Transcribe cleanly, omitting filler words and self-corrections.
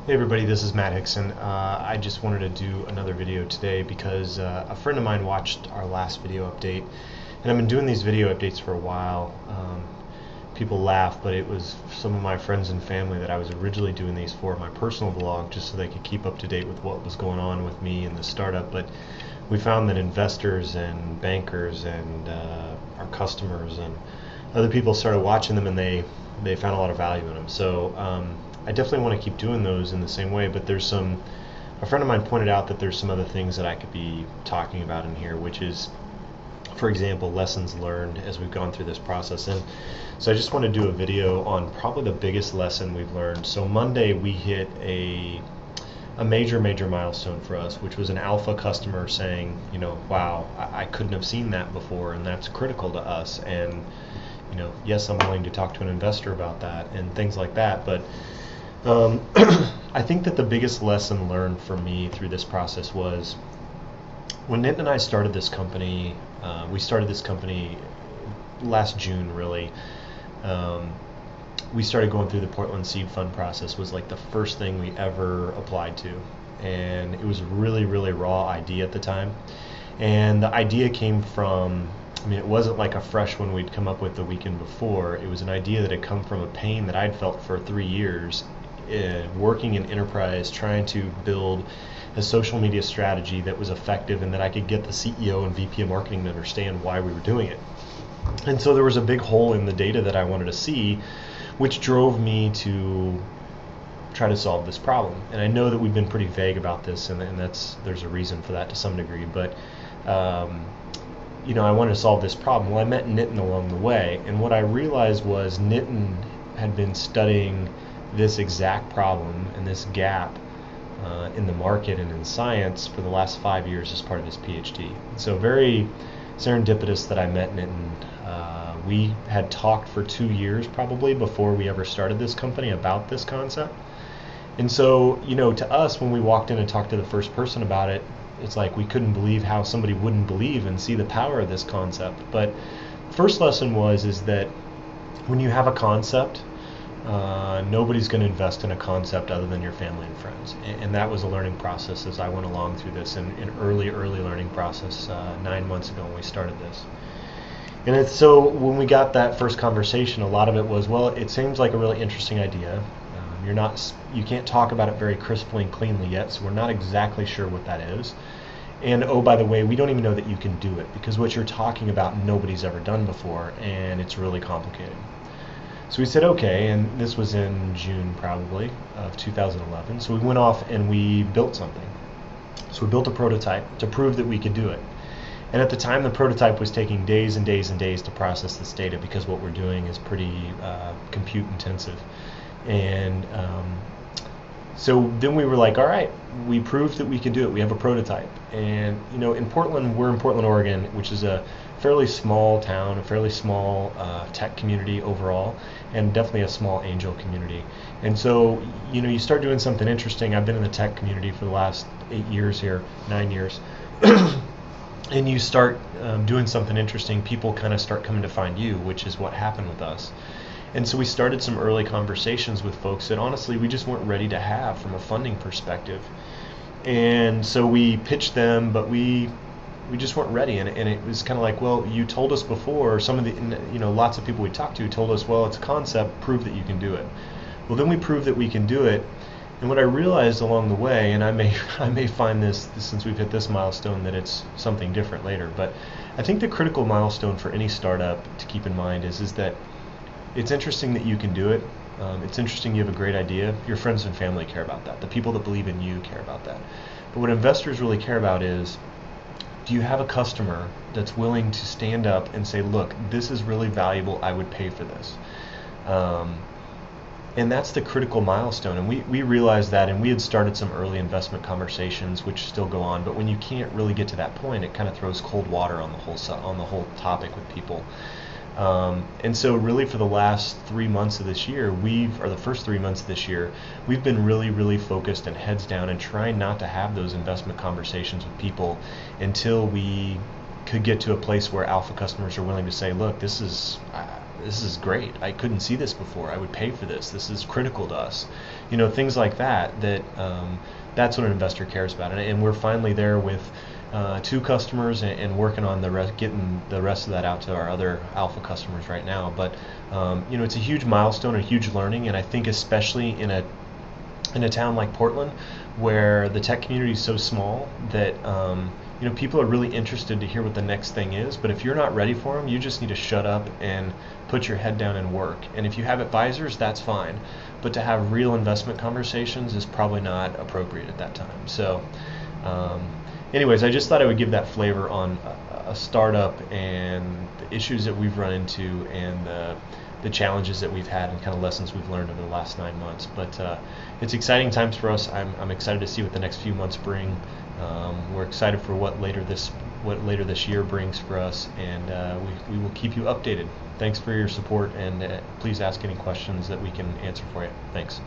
Hey everybody, this is Matt Hickson. I just wanted to do another video today because a friend of mine watched our last video update, and I've been doing these video updates for a while. People laugh, but it was some of my friends and family that I was originally doing these for my personal blog, just so they could keep up to date with what was going on with me and the startup. But we found that investors and bankers and our customers and other people started watching them, and they found a lot of value in them. So I definitely want to keep doing those in the same way, but a friend of mine pointed out that there's some other things that I could be talking about in here, which is, for example, lessons learned as we've gone through this process. And so I just want to do a video on probably the biggest lesson we've learned. So Monday we hit a major milestone for us, which was an alpha customer saying, wow, I couldn't have seen that before, and that's critical to us. And yes, I'm willing to talk to an investor about that and things like that, but I think that the biggest lesson learned for me through this process was when Nitin and I started this company. We started this company last June, really. We started going through the Portland Seed Fund process. Was like the first thing we ever applied to, and it was a really raw idea at the time. And the idea came from, it wasn't like a fresh one we'd come up with the weekend before. It was an idea that had come from a pain that I'd felt for 3 years, working in enterprise, trying to build a social media strategy that was effective and that I could get the CEO and VP of marketing to understand why we were doing it. And so there was a big hole in the data that I wanted to see, which drove me to try to solve this problem. And I know that we've been pretty vague about this, and there's a reason for that to some degree, but I wanted to solve this problem. Well, I met Nitin along the way, and what I realized was Nitin had been studying this exact problem and this gap in the market and in science for the last 5 years as part of his PhD. So very serendipitous that I met Nitin. We had talked for 2 years probably before we ever started this company about this concept. And so, to us, when we walked in and talked to the first person about it, it's like we couldn't believe how somebody wouldn't believe and see the power of this concept. But first lesson is that when you have a concept, nobody's going to invest in a concept other than your family and friends. And that was a learning process as I went along through this, an early learning process 9 months ago when we started this. And so when we got that first conversation, a lot of it was, well, it seems like a really interesting idea. You can't talk about it very crisply and cleanly yet, so we're not exactly sure what that is. And oh, by the way, we don't even know that you can do it, because what you're talking about nobody's ever done before, and it's really complicated. So we said okay, and this was in June probably of 2011. So we went off and we built something. So we built a prototype to prove that we could do it. And at the time, the prototype was taking days and days and days to process this data, because what we're doing is pretty compute intensive. And so then we were like, all right, we proved that we can do it. We have a prototype. And in Portland, we're in Portland, Oregon, which is a fairly small town, a fairly small tech community overall, and definitely a small angel community. And so you start doing something interesting. I've been in the tech community for the last 8 years here, 9 years. And you start doing something interesting, people kind of start coming to find you, which is what happened with us. And so we started some early conversations with folks that honestly we just weren't ready to have from a funding perspective. And so we pitched them, but we just weren't ready. And it was kind of like, well, you told us before, some of the, lots of people we talked to told us, well, it's a concept, prove that you can do it. Well, then we proved that we can do it. And what I realized along the way, and I may find this since we've hit this milestone, that it's something different later, but I think the critical milestone for any startup to keep in mind is that it's interesting that you can do it. It's interesting you have a great idea. Your friends and family care about that. The people that believe in you care about that. But what investors really care about is, do you have a customer that's willing to stand up and say, look, this is really valuable, I would pay for this? And that's the critical milestone. And we realized that, and we had started some early investment conversations, which still go on. But when you can't really get to that point, it kind of throws cold water on the whole topic with people. And so really for the last 3 months of this year, the first 3 months of this year, we've been really focused and heads down and trying not to have those investment conversations with people until we could get to a place where alpha customers are willing to say, look, this is great. I couldn't see this before. I would pay for this. This is critical to us. You know, things like that. That's what an investor cares about. And we're finally there with 2 customers and working on getting the rest of that out to our other alpha customers right now. But you know, it's a huge milestone, a huge learning, and I think especially in a town like Portland, where the tech community is so small that you know, people are really interested to hear what the next thing is, but if you're not ready for them, you just need to shut up and put your head down and work. And if you have advisors, that's fine, but to have real investment conversations is probably not appropriate at that time. So anyways, I just thought I would give that flavor on a startup and the issues that we've run into and the challenges that we've had and kind of lessons we've learned over the last 9 months. But it's exciting times for us. I'm excited to see what the next few months bring. We're excited for what later this year brings for us, and we will keep you updated. Thanks for your support, and please ask any questions that we can answer for you. Thanks.